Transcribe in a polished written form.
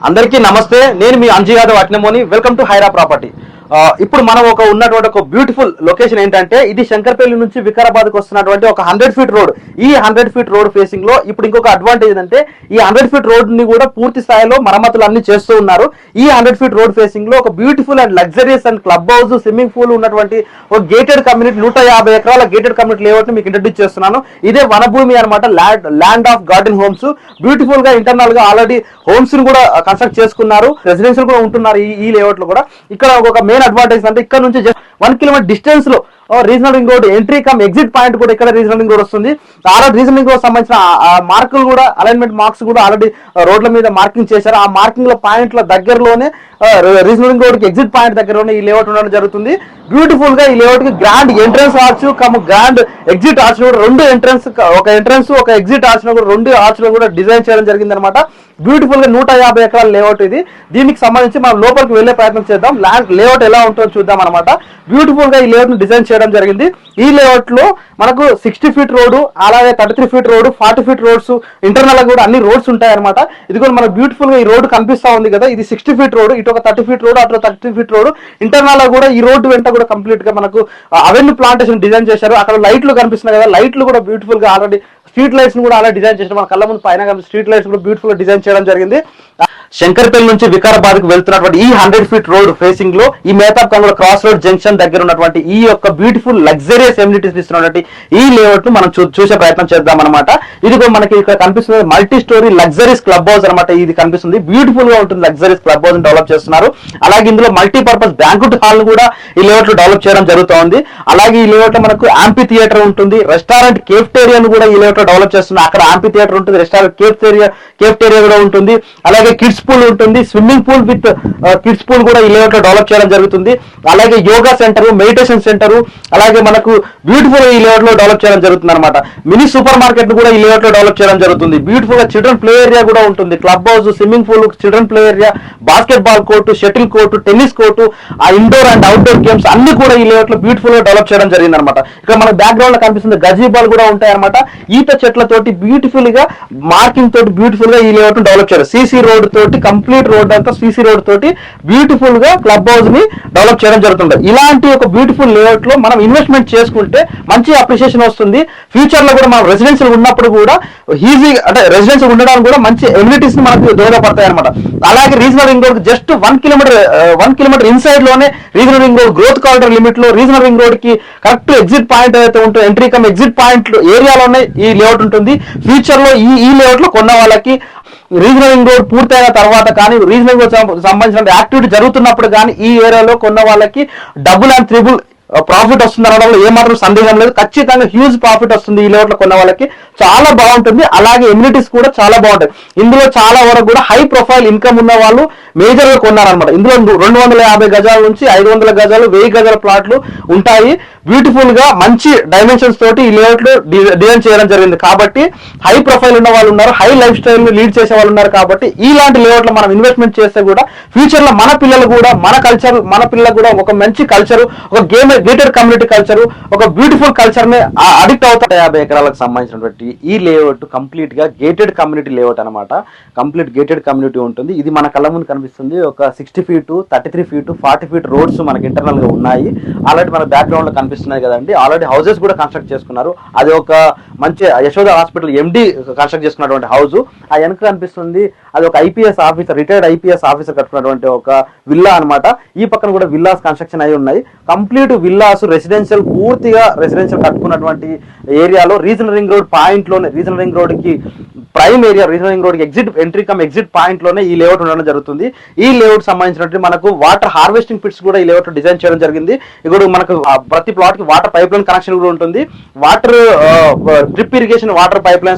అందరికీ నమస్తే. నేను మీ Anji Yadav Atnamoni. Welcome to Hyra property. ఇప్పుడు మనం ఉన్నటువంటి ఒక బ్యూటిఫుల్ లొకేషన్ ఏంటంటే, ఇది శంకర్పల్లి నుంచి వికారాబాద్ కు వస్తున్నటువంటి ఒక 100 ఫీట్ రోడ్. ఈ 100 ఫీట్ రోడ్ ఫేసింగ్ లో ఇప్పుడు ఇంకొక అడ్వాంటేజ్ ఏంటంటే, ఈ 100 ఫీట్ రోడ్ ని కూడా పూర్తి స్థాయిలో మరమ్మతులు అన్ని చేస్తూ ఉన్నారు. ఈ 100 ఫీట్ రోడ్ ఫేసింగ్ లో ఒక beautiful and luxurious and club house, swimming pool ఉన్నటువంటి ఒక గేటెడ్ కమ్యూనిటీ, 150 ఎకరాల గేటెడ్ కమ్యూనిటీ లేఅవుట్ ని మీకు ఇంట్రడ్యూస్ చేస్తున్నాను. ఇదే వనభూమి అనమాట, land of garden homes. Beautiful గా ఇంటర్నల్ గా ఆల్రెడీ హోమ్స్ ని కూడా కన్స్ట్రక్ట్ చేసుకున్నారు, రెసిడెన్షియల్ కూడా ఉంటున్నారు ఈ లేఅవుట్ లో కూడా. ఇక్కడ ఒక మెయిన్ అడ్వాంటేజ్ అంటే, ఇక్కడ నుంచి జస్ట్ 1 కిలోమీటర్ డిస్టెన్స్ లో regional ring road entry come exit point కూడా ఇక్కడ రీజనల్ రింగ్ రోడ్ వస్తుంది. ఆల్రెడీ రీజనల్ రింగ్ రోడ్ సంబంధించిన మార్కులు కూడా, అలైన్మెంట్ మార్క్స్ కూడా ఆల్రెడీ రోడ్ల మీద మార్కింగ్ చేశారు. ఆ మార్కింగ్ లో పాయింట్ల దగ్గరలోనే రీజనల్ రింగ్ రోడ్ కి ఎగ్జిట్ పాయింట్ దగ్గరలోనే ఈ లేఅవుట్ ఉండడం జరుగుతుంది. బ్యూటిఫుల్ గా ఈ లేఅవుట్ కి grand entrance arch come grand exit arch కూడా, రెండు ఎంట్రన్స్, ఒక ఎంట్రన్స్ ఒక ఎగ్జిట్ ఆర్చ్ కూడా, రెండు ఆర్చ్ లో కూడా డిజైన్ చేయడం జరిగింది అనమాట. బ్యూటిఫుల్ గా 150 ఎకరాల లేఅవుట్ ఇది. దీనికి సంబంధించి మనం లోపలికి వెళ్లే ప్రయత్నం చేద్దాం. లేఅవుట్ ఎలా ఉంటుందో చూద్దాం అనమాట. బ్యూటిఫుల్ గా ఈ లేఅవుట్ ని డిజైన్ చేయడం జరిగింది. ఈ లేఅవుట్ లో మనకు 60 ఫీట్ రోడ్, అలాగే 33 feet road, 40 feet roads, internal కూడా అన్ని రోడ్స్ ఉంటాయి అనమాట. ఇది కూడా మనకు బ్యూటిఫుల్ గా ఈ రోడ్ కనిపిస్తా ఉంది కదా, ఇది 60 ఫీట్ రోడ్, ఇటు ఒక 30 ఫీట్ రోడ్, అటు 30 ఫీట్ రోడ్. ఇంటర్నల్ కూడా ఈ రోడ్డు వెంట కూడా కంప్లీట్ గా మనకు అవెన్యూ ప్లాంటేషన్ డిజైన్ చేశారు. అక్కడ లైట్లు కనిపిస్తున్నాయి కదా, లైట్లు కూడా బ్యూటిఫుల్ గా ఆల్రెడీ స్ట్రీట్ లైట్స్ కూడా అలా డిజైన్ చేశారు. మన కళ్ళ ముందు పైన స్ట్రీట్ లైట్స్ కూడా బ్యూటిఫుల్ గా డిజైన్ చేయడం జరిగింది. శంకర్పల్లి నుంచి వికారాబాద్ కు వెళ్తున్నటువంటి ఈ 100 ఫీట్ రోడ్ ఫేసింగ్ లో ఈ మేతాబ్ కంగుల క్రాస్ రోడ్ జంక్షన్ దగ్గర ఉన్నటువంటి ఈ యొక్క బ్యూటిఫుల్ లగ్జరియస్ ఎమ్యూనిటీస్ ఇస్తున్నటువంటి ఈ లేఅవుట్ ను మనం చూసే ప్రయత్నం చేద్దాం అనమాట. ఇది కూడా మనకి ఇక్కడ కనిపిస్తుంది multi story luxuries club house అనమాట. ఇది కనిపిస్తుంది, బ్యూటిఫుల్ గా ఉంటుంది. లగ్జరీస్ క్లబ్ హౌస్ డెవలప్ చేస్తున్నారు. అలాగే ఇందులో మల్టీపర్పస్ బ్యాంక్వెట్ హాల్ ను కూడా ఈ లేఅవుట్ లో డెవలప్ చేయడం జరుగుతోంది. అలాగే ఈ లేఅవుట్ లో మనకు యాంపీ థియేటర్ ఉంటుంది, రెస్టారెంట్ కేఫ్టేరియాను కూడా ఈ లేఅవుట్ లో డెవలప్ చేస్తున్నారు. అక్కడ యాంపీ థియేటర్ ఉంటుంది, రెస్టారెంట్ కేఫ్టేరియా కూడా ఉంటుంది. అలాగే కిడ్స్ పూల్ ఉంటుంది, swimming pool with kids pool కూడా ఈ లేఅవుట్ లో డెవలప్ చేయడం జరుగుతుంది. అలాగే యోగా సెంటర్, మెడిటేషన్ సెంటర్, అలాగే మనకు బ్యూటిఫుల్ ఈ లేఅవుట్ లో డెవలప్ చేయడం జరుగుతుంది అనమాట. మినీ సూపర్ మార్కెట్ కూడా ఈ లేఅవుట్ లో డెవలప్ చేయడం జరుగుతుంది. బ్యూటిఫుల్ గా చిల్డ్రన్ ప్లే ఏరియా కూడా ఉంటుంది, club house, swimming pool, children play area, basket ball court, shuttle court, tennis court, ఆ ఇండోర్ అండ్ అవుట్డోర్ గేమ్స్ అన్ని కూడా ఈ లేఅవుట్ లో బ్యూటిఫుల్ గా డెవలప్ చేయడం జరిగింది అనమాట. ఇక్కడ మన బ్యాక్గ్రౌండ్ లో కనిపిస్తుంది గజీబాల్ కూడా ఉంటాయి అనమాట. ఈత చెట్లతోటి బ్యూటిఫుల్ గా మార్కింగ్ తోటి బ్యూటిఫుల్ గా ఈ లేఅవుట్ డెవలప్ చేయాలి. సీసీ రోడ్ తోటి, కంప్లీట్ రోడ్ అంతా సీసీ రోడ్ తోటి బ్యూటిఫుల్ గా క్లబ్ హౌస్ ని డెవలప్ చేయడం జరుగుతుంది. ఇలాంటి ఒక బ్యూటిఫుల్ లేఅవుట్ లో మనం ఇన్వెస్ట్మెంట్ చేసుకుంటే మంచి అప్రిషియేషన్ వస్తుంది. ఫ్యూచర్ లో కూడా మనం రెసిడెన్షియల్ ఉన్నప్పుడు కూడా ఈజీ, అంటే రెసిడెన్షియల్ ఉండడానికి కూడా మంచి ఎమ్యూనిటీస్ ని మనకు దోహదపడతాయి అనమాట. అలాగే regional ring road just 1 kilometre inside లోనే regional ring road growth corridor limit లో రీజనల్ రింగ్ రోడ్ కి కరెక్ట్ ఎగ్జిట్ పాయింట్ అయితే ఉంటుందో, ఎంట్రీ కమ్ ఎగ్జిట్ పాయింట్ ఏరియాలోనే ఈ లేఅవుట్ ఉంటుంది. ఫ్యూచర్ లో ఈ లేఅవుట్ లో కొన్న వాళ్ళకి రీజనల్ రింగ్ రోడ్ పూర్తయిన తర్వాత కానీ, రీజనల్ రోడ్ సంబంధించిన యాక్టివిటీ జరుగుతున్నప్పుడు కానీ ఈ ఏరియాలో కొన్న వాళ్ళకి డబుల్ అండ్ త్రిబుల్ ప్రాఫిట్ వస్తుంది అనడంలో ఏమాత్రం సందేహం లేదు. ఖచ్చితంగా హ్యూజ్ ప్రాఫిట్ వస్తుంది ఈ లేఅవుట్ లో కొన్న వాళ్ళకి. చాలా బాగుంటుంది. అలాగే ఎమ్యూనిటీస్ కూడా చాలా బాగుంటాయి. ఇందులో చాలా వరకు కూడా హై ప్రొఫైల్ ఇన్కమ్ ఉన్న వాళ్ళు మేజర్ గా కొన్నారనమాట. ఇందులో 250 గజాల నుంచి 500 గజాలు, 1000 గజాల ప్లాట్లు ఉంటాయి. బ్యూటిఫుల్ గా మంచి డైమెన్షన్స్ తోటి ఈ లేఅవుట్ లో డిజైన్ చేయడం జరిగింది. కాబట్టి హై ప్రొఫైల్ ఉన్న వాళ్ళు ఉన్నారు, హై లైఫ్ స్టైల్ ని లీడ్ చేసే వాళ్ళు ఉన్నారు. కాబట్టి ఇలాంటి లేఅవుట్ లో మనం ఇన్వెస్ట్మెంట్ చేస్తే కూడా ఫ్యూచర్ లో మన పిల్లలు కూడా, మన పిల్లలకు కూడా ఒక మంచి కల్చర్, ఒక గేటెడ్ కమ్యూనిటీ కల్చర్, ఒక బ్యూటిఫుల్ కల్చర్ ని అడిక్ట్ అవుతారు. 50 ఎకరాలకు సంబంధించినటువంటి ఈ లేఅవుట్ కంప్లీట్ గా గేటెడ్ కమ్యూనిటీ లేఅవుట్ అనమాట. కంప్లీట్ గేటెడ్ కమ్యూనిటీ ఉంటుంది. ఇది మన కళ్ళ ముందు కనిపిస్తుంది. ఒక 60 ఫీట్, 33 ఫీట్, 40 ఫీట్ రోడ్స్ మనకి ఇంటర్నల్ గా ఉన్నాయి. ఆల్రెడీ మన బ్యాక్గ్రౌండ్ లో కనిపిస్తున్నాయి కదండి. ఆల్రెడీ హౌసెస్ కూడా కన్స్ట్రక్ట్ చేసుకున్నారు. అది ఒక మంచి యశోద హాస్పిటల్ ఎండి కన్స్ట్రక్ట్ చేసుకున్నటువంటి హౌస్. ఆ వెనక కనిపిస్తుంది, అది ఒక IPS officer, retired IPS officer కట్టుకున్నటువంటి ఒక విల్లా అనమాట. ఈ పక్కన కూడా విల్లాస్ కన్స్ట్రక్షన్ అయి ఉన్నాయి. కంప్లీట్ విల్లాస్, రెసిడెన్షియల్, పూర్తిగా రెసిడెన్షియల్ కట్టుకున్నటువంటి ఏరియాలో రీజనల్ రింగ్ రోడ్ పాయింట్ లోనే, రీజనల్ రింగ్ రోడ్ కి prime area, regional ring road కి ఎంట్రీ కమ్ ఎగ్జిట్ పాయింట్ లోనే ఈ లేఅవుట్ ఉండడం జరుగుతుంది. ఈ లేఅవుట్ సంబంధించినట్టు మనకు వాటర్ హార్వెస్టింగ్ పిట్స్ కూడా ఈ లేఅవుట్ డిజైన్ చేయడం జరిగింది. ఇప్పుడు మనకు ప్రతి ప్లాట్ కి వాటర్ పైప్ లైన్ కనెక్షన్ కూడా ఉంటుంది. Water drip irrigation water pipe lines